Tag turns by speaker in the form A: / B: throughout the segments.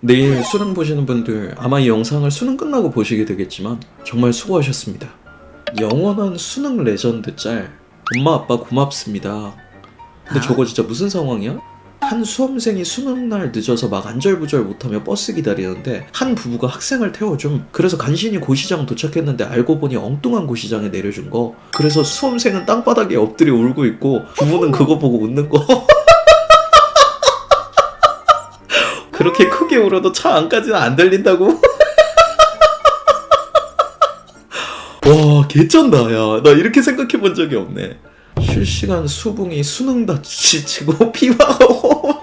A: 내일 수능 보시는 분들 아마 이 영상을 수능 끝나고 보시게 되겠지만 정말 수고하셨습니다. 영원한 수능 레전드 짤. 엄마 아빠 고맙습니다. 근데 저거 진짜 무슨 상황이야? 한 수험생이 수능날 늦어서 막 안절부절 못하며 버스 기다리는데 한 부부가 학생을 태워줌. 그래서 간신히 고시장 도착했는데 알고 보니 엉뚱한 고시장에 내려준 거. 그래서 수험생은 땅바닥에 엎드려 울고 있고 부모는 그거 보고 웃는 거. 그렇게 크게 울어도 차 안까지는 안 들린다고? 와 개쩐다. 야 나 이렇게 생각해 본 적이 없네. 실시간 수붕이 수능 다치 치고 피바오.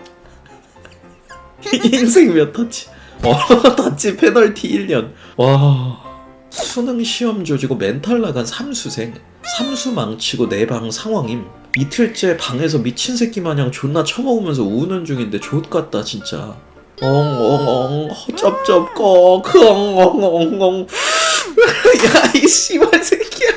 A: 인생 몇 다치. 다치 페널티 1년. 와 수능 시험 조지고 멘탈 나간 삼수생. 삼수 망치고 내 방 상황임. 이틀째 방에서 미친 새끼 마냥 존나 처먹으면서 우는 중인데 좆같다 진짜. 엉엉엉 쩝쩝꺼 엉엉엉엉. 야 이 씨발 새끼야.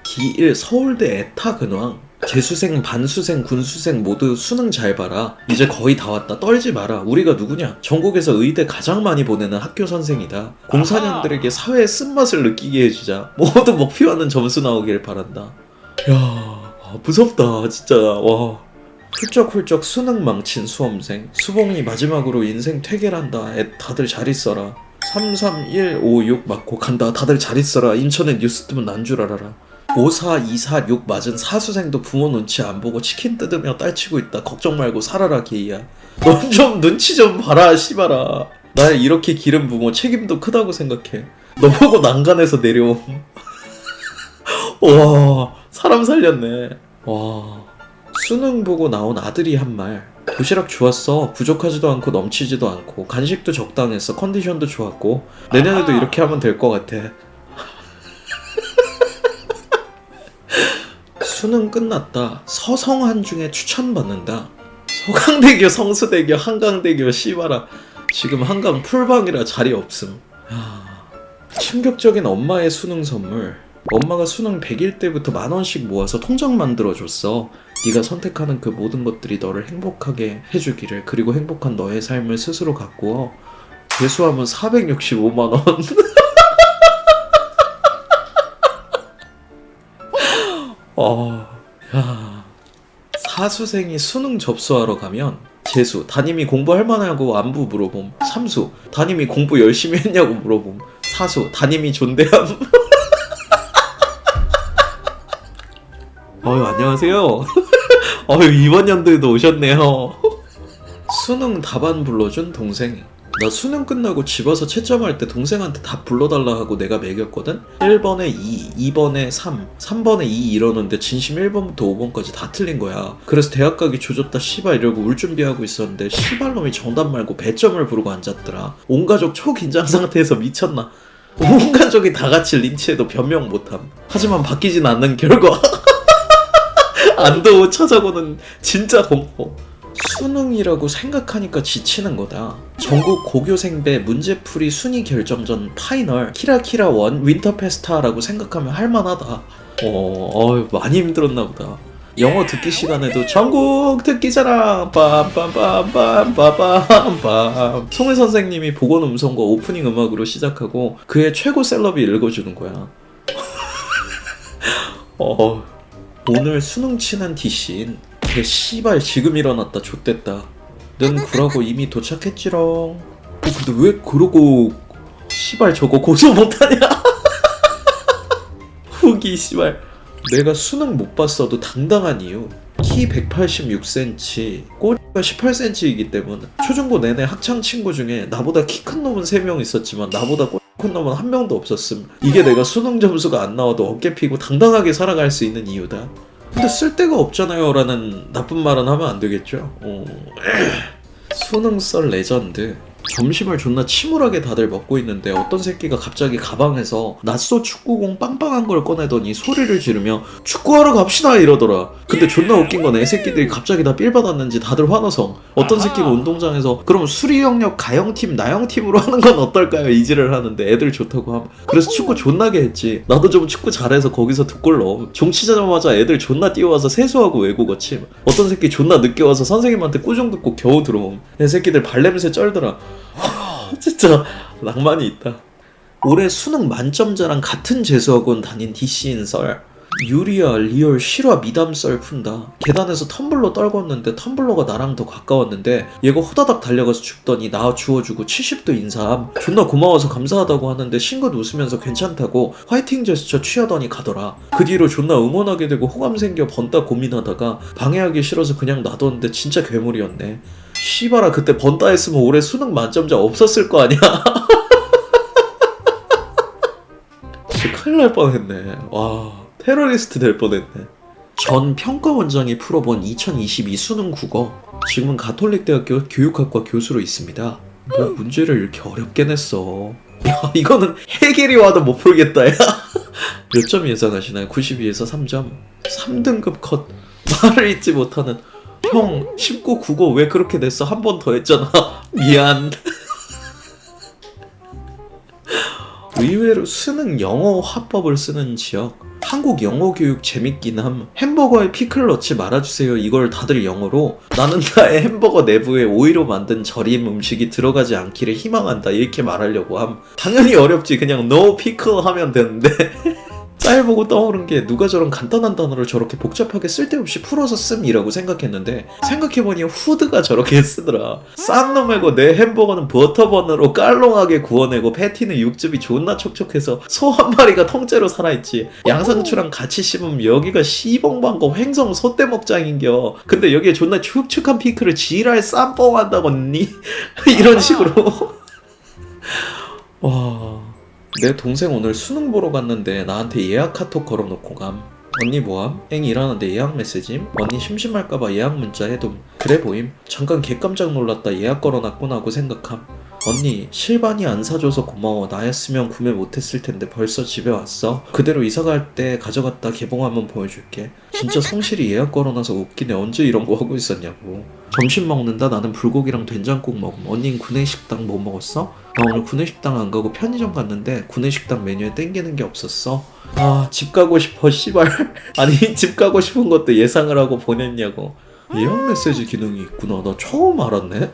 A: 기1 서울대 에타 근황. 재수생, 반수생, 군수생 모두 수능 잘 봐라. 이제 거의 다 왔다. 떨지 마라. 우리가 누구냐? 전국에서 의대 가장 많이 보내는 학교 선생이다. 04년들에게 사회의 쓴맛을 느끼게 해주자. 모두 목표하는 점수 나오길 바란다. 야 무섭다 진짜. 와 훌쩍훌쩍 수능 망친 수험생. 수봉이 마지막으로 인생 퇴계란다. 다들 잘 있어라. 33156 맞고 간다. 다들 잘 있어라. 인천에 뉴스 뜨면 난 줄 알아라. 54246 맞은 사수생도 부모 눈치 안 보고 치킨 뜯으며 딸치고 있다. 걱정 말고 살아라 게이야. 넌 좀 눈치 좀 봐라 씨발아. 날 이렇게 기른 부모 책임도 크다고 생각해. 너 보고 난간에서 내려옴. 와 사람 살렸네. 와 수능 보고 나온 아들이 한 말. 도시락 좋았어. 부족하지도 않고 넘치지도 않고 간식도 적당했어. 컨디션도 좋았고 내년에도 이렇게 하면 될 것 같아. 수능 끝났다. 서성한 중에 추천받는다. 서강대교, 성수대교, 한강대교 씨발아. 지금 한강 풀방이라 자리 없음. 충격적인 엄마의 수능 선물. 엄마가 수능 100일 때부터 10,000원씩 모아서 통장 만들어줬어. 네가 선택하는 그 모든 것들이 너를 행복하게 해주기를. 그리고 행복한 너의 삶을 스스로 가꾸어. 재수하면 465만원. 사수생이 수능 접수하러 가면 재수, 담임이 공부할 만하고 안부 물어봄. 삼수, 담임이 공부 열심히 했냐고 물어봄. 사수, 담임이 존대함. 안녕하세요. 이번 연도에도 오셨네요. 수능 답안 불러준 동생. 나 수능 끝나고 집 와서 채점할 때 동생한테 답 불러달라 하고 내가 매겼거든? 1번에 2, 2번에 3, 3번에 2 이러는데 진심 1번부터 5번까지 다 틀린 거야. 그래서 대학 가기 조졌다 씨발 이러고 울 준비하고 있었는데 씨발놈이 정답 말고 배점을 부르고 앉았더라. 온 가족 초긴장 상태에서 미쳤나. 온 가족이 다 같이 린치해도 변명 못함. 하지만 바뀌진 않는 결과. 안도 찾아보는 진짜 공포. 수능이라고 생각하니까 지치는 거다. 전국 고교생배 문제풀이 순위 결정전 파이널 키라키라 원 윈터페스타라고 생각하면 할만하다. 많이 힘들었나 보다. 영어 듣기 시간에도 전국 듣기자랑 빰빰빰빰빰빰빰 송혜 선생님이 보건 음성과 오프닝 음악으로 시작하고 그의 최고 셀럽이 읽어주는 거야. 오늘 수능 치는 DC인 개 씨발 지금 일어났다 좆됐다. 는 구라고 이미 도착했지롱. 근데 왜 그러고 씨발 저거 고소 못하냐. 후기 씨발. 내가 수능 못 봤어도 당당한 이유. 키 186cm, 꼬리가 18cm이기 때문에. 초중고 내내 학창 친구 중에 나보다 키 큰 놈은 3명 있었지만 나보다 꼬리 큰 놈은 1명도 없었음. 이게 내가 수능 점수가 안 나와도 어깨 피고 당당하게 살아갈 수 있는 이유다. 근데 쓸데가 없잖아요 라는 나쁜 말은 하면 안 되겠죠. 수능 썰 레전드. 점심을 존나 침울하게 다들 먹고 있는데 어떤 새끼가 갑자기 가방에서 낫소 축구공 빵빵한 걸 꺼내더니 소리를 지르며 축구하러 갑시다 이러더라. 근데 존나 웃긴 건 애새끼들이 갑자기 다 삘 받았는지 다들 화나서 어떤 새끼가 운동장에서 그럼 수리 영역 가영팀 나영팀으로 하는 건 어떨까요? 이지를 하는데 애들 좋다고 함. 그래서 축구 존나게 했지. 나도 좀 축구 잘해서 거기서 두 골 넣어. 종치자마자 애들 존나 뛰어와서 세수하고 외국어 침. 어떤 새끼 존나 늦게 와서 선생님한테 꾸중 듣고 겨우 들어옴. 애새끼들 발냄새 쩔더라. 진짜 낭만이 있다. 올해 수능 만점자랑 같은 재수학원 다닌 DC인 썰. 유리야 리얼 실화 미담 썰 푼다. 계단에서 텀블러 떨궜는데 텀블러가 나랑 더 가까웠는데 얘가 호다닥 달려가서 줍더니 나 주워주고 70도 인사함. 존나 고마워서 감사하다고 하는데 싱긋 웃으면서 괜찮다고 화이팅 제스처 취하더니 가더라. 그 뒤로 존나 응원하게 되고 호감 생겨 번따 고민하다가 방해하기 싫어서 그냥 놔뒀는데 진짜 괴물이었네. 씨발아 그때 번따 했으면 올해 수능 만점자 없었을 거 아니야. 진짜 큰일 날 뻔했네. 와 테러리스트 될 뻔했네. 전 평가원장이 풀어본 2022 수능 국어. 지금은 가톨릭대학교 교육학과 교수로 있습니다. 뭐 문제를 이렇게 어렵게 냈어. 야 이거는 해결이 와도 못 풀겠다 야. 몇 점 예상하시나요? 92에서 3점. 3등급 컷. 말을 잊지 못하는. 형 19 국어 왜 그렇게 냈어? 한 번 더 했잖아. 미안. 의외로 수능 영어 화법을 쓰는 지역. 한국 영어 교육 재밌긴 함. 햄버거에 피클 넣지 말아주세요. 이걸 다들 영어로 나는 나의 햄버거 내부에 오이로 만든 절임 음식이 들어가지 않기를 희망한다 이렇게 말하려고 함. 당연히 어렵지. 그냥 no pickle 하면 되는데 짤 보고 떠오른 게 누가 저런 간단한 단어를 저렇게 복잡하게 쓸데없이 풀어서 씀이라고 생각했는데 생각해보니 후드가 저렇게 쓰더라. 싼 놈이고 내 햄버거는 버터번으로 깔롱하게 구워내고 패티는 육즙이 존나 촉촉해서 소 한 마리가 통째로 살아있지. 양상추랑 같이 씹으면 여기가 시봉방고 횡성 소떼먹장인겨. 근데 여기에 존나 축축한 피클을 지랄 쌈뽕 한다고 니? 이런 식으로. 와... 내 동생 오늘 수능 보러 갔는데 나한테 예약 카톡 걸어놓고 감. 언니 뭐함? 엥 일하는데 예약 메시지임? 언니 심심할까봐 예약 문자 해둠. 그래 보임? 잠깐 개깜짝 놀랐다. 예약 걸어놨구나 하고 생각함. 언니 실반이 안 사줘서 고마워. 나였으면 구매 못했을 텐데 벌써 집에 왔어. 그대로 이사갈 때 가져갔다 개봉하면 보여줄게. 진짜 성실히 예약 걸어놔서 웃기네. 언제 이런 거 하고 있었냐고. 점심 먹는다. 나는 불고기랑 된장국 먹음. 언닌 구내식당 뭐 먹었어? 나 오늘 구내식당 안 가고 편의점 갔는데 구내식당 메뉴에 땡기는 게 없었어. 아 집 가고 싶어 씨발. 아니 집 가고 싶은 것도 예상을 하고 보냈냐고. 예약 메시지 기능이 있구나. 나 처음 알았네.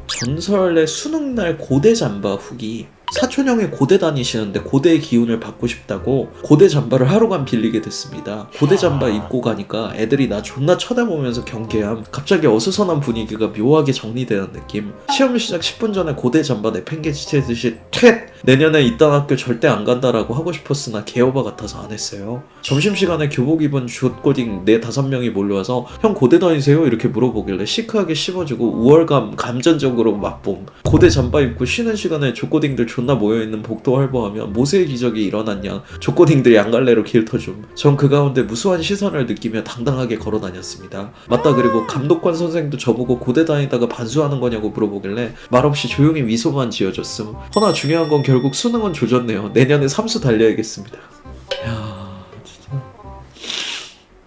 A: 전설의 수능날 고대 잠바 후기. 사촌형이 고대 다니시는데 고대의 기운을 받고 싶다고 고대 잠바를 하루간 빌리게 됐습니다. 고대 잠바 입고 가니까 애들이 나 존나 쳐다보면서 경계함. 갑자기 어수선한 분위기가 묘하게 정리되는 느낌. 시험 시작 10분 전에 고대 잠바 내팽개치듯이 퇴! 내년에 이딴 학교 절대 안 간다라고 하고 싶었으나 개오바 같아서 안 했어요. 점심시간에 교복 입은 족고딩 4-5명이 몰려와서 형 고대 다니세요? 이렇게 물어보길래 시크하게 씹어주고 우월감 감전적으로 맛봄. 고대 잠바 입고 쉬는 시간에 족고딩들 존나 모여있는 복도 활보하며 모세의 기적이 일어난 양 족고딩들 양갈래로 길터줌. 전 그 가운데 무수한 시선을 느끼며 당당하게 걸어다녔습니다. 맞다 그리고 감독관 선생도 저보고 고대 다니다가 반수하는 거냐고 물어보길래 말없이 조용히 미소만 지어줬음. 허나 중요한 건 결국 수능은 조졌네요. 내년에 삼수 달려야겠습니다. 야 진짜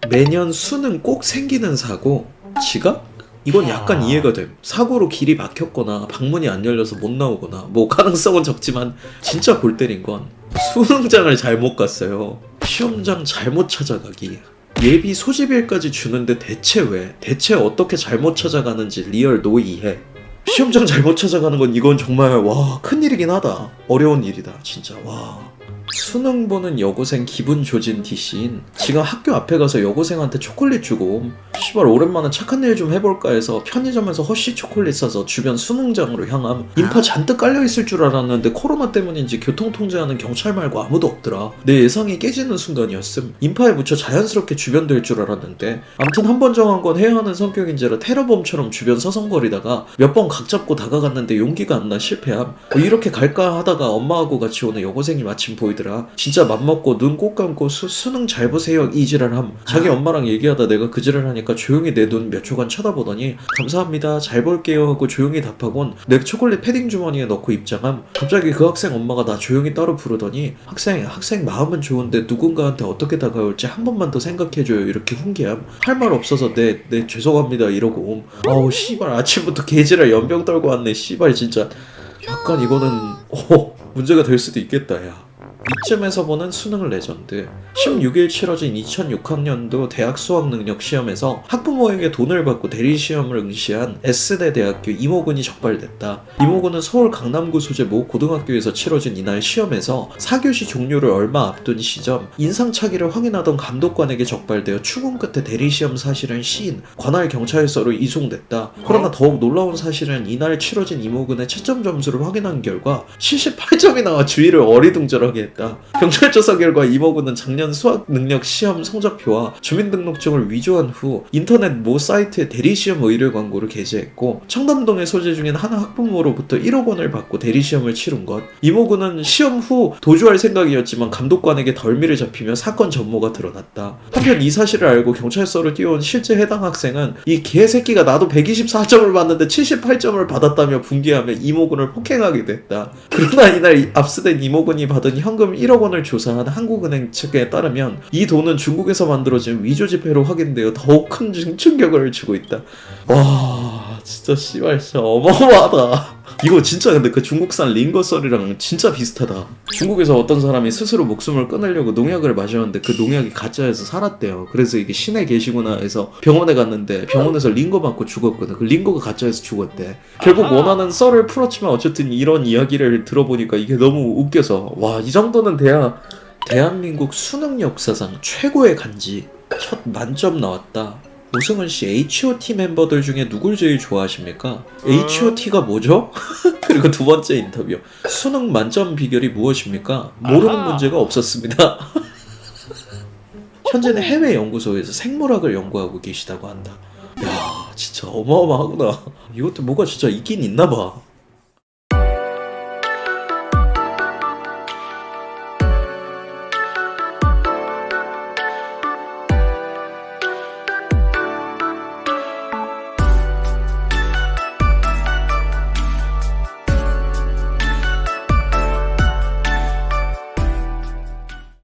A: 매년 수능 꼭 생기는 사고. 지각? 이건 약간 이해가 됨. 사고로 길이 막혔거나 방문이 안 열려서 못 나오거나 뭐 가능성은 적지만 진짜 골 때린 건 수능장을 잘못 갔어요. 시험장 잘못 찾아가기. 예비 소집일까지 주는데 대체 왜? 대체 어떻게 잘못 찾아가는지 리얼 노 이해. 시험장 잘못 찾아가는 건 이건 정말 와 큰일이긴 하다. 어려운 일이다 진짜. 와 수능 보는 여고생 기분 조진 DC인 지금 학교 앞에 가서 여고생한테 초콜릿 주고 씨발 오랜만에 착한 일 좀 해볼까 해서 편의점에서 허쉬 초콜릿 사서 주변 수능장으로 향함. 인파 잔뜩 깔려있을 줄 알았는데 코로나 때문인지 교통통제하는 경찰 말고 아무도 없더라. 내 예상이 깨지는 순간이었음. 인파에 묻혀 자연스럽게 주변 될 줄 알았는데 암튼 한 번 정한 건 해야 하는 성격인지라 테러범처럼 주변 서성거리다가 몇 번 각 잡고 다가갔는데 용기가 안 나 실패함. 이렇게 갈까 하다가 엄마하고 같이 오는 여고생이 마침 보이더라. 진짜 맘먹고 눈 꼭 감고 수능 잘 보세요 이지랄함. 자기 엄마랑 얘기하다 내가 그 지랄하니까 조용히 내 눈 몇 초간 쳐다보더니 감사합니다 잘 볼게요 하고 조용히 답하곤 내 초콜릿 패딩 주머니에 넣고 입장함. 갑자기 그 학생 엄마가 나 조용히 따로 부르더니 학생 마음은 좋은데 누군가한테 어떻게 다가올지 한 번만 더 생각해줘요 이렇게 훈계함. 할 말 없어서 네 죄송합니다 이러고 옴. 아우 씨발 아침부터 개지랄 연병 떨고 왔네 씨발 진짜. 약간 이거는 문제가 될 수도 있겠다 야. 이쯤에서 보는 수능 레전드. 16일 치러진 2006학년도 대학 수학능력 시험에서 학부모에게 돈을 받고 대리시험을 응시한 S대 대학교 이모군이 적발됐다. 이모군은 서울 강남구 소재 모 고등학교에서 치러진 이날 시험에서 4교시 종료를 얼마 앞둔 시점 인상착의를 확인하던 감독관에게 적발되어 추궁 끝에 대리시험 사실은 시인, 관할 경찰서로 이송됐다. 그러나 더욱 놀라운 사실은 이날 치러진 이모군의 채점 점수를 확인한 결과 78점이 나와 주위를 어리둥절하게 했다. 경찰 조사 결과 이모군은 작년 수학 능력 시험 성적표와 주민등록증을 위조한 후 인터넷 모 사이트에 대리시험 의뢰 광고를 게재했고 청담동에 소재 중인 한 학부모로부터 1억 원을 받고 대리시험을 치른 것. 이모군은 시험 후 도주할 생각이었지만 감독관에게 덜미를 잡히며 사건 전모가 드러났다. 한편 이 사실을 알고 경찰서로 뛰어온 실제 해당 학생은 이 개새끼가 나도 124점을 받는데 78점을 받았다며 분개하며 이모군을 폭행하게 됐다. 그러나 이날 압수된 이모군이 받은 현금 1억 원을 조사한 한국은행 측에 따르면 이 돈은 중국에서 만들어진 위조지폐로 확인되어 더욱 큰 충격을 주고 있다. 와 진짜 씨발 진짜 어마어마하다. 이거 진짜 근데 그 중국산 링거 썰이랑 진짜 비슷하다. 중국에서 어떤 사람이 스스로 목숨을 끊으려고 농약을 마셨는데 그 농약이 가짜여서 살았대요. 그래서 이게 신에 계시구나 해서 병원에 갔는데 병원에서 링거 맞고 죽었거든. 그 링거가 가짜여서 죽었대. 결국 원하는 썰을 풀었지만 어쨌든 이런 이야기를 들어보니까 이게 너무 웃겨서 와 이 정도는 돼야 대한민국 수능 역사상 최고의 간지. 첫 만점 나왔다. 오승훈 씨 H.O.T 멤버들 중에 누굴 제일 좋아하십니까? H.O.T가 뭐죠? 그리고 두 번째 인터뷰. 수능 만점 비결이 무엇입니까? 모르는 문제가 없었습니다. 현재는 해외 연구소에서 생물학을 연구하고 계시다고 한다. 야 진짜 어마어마하구나. 이것도 뭐가 진짜 있긴 있나봐.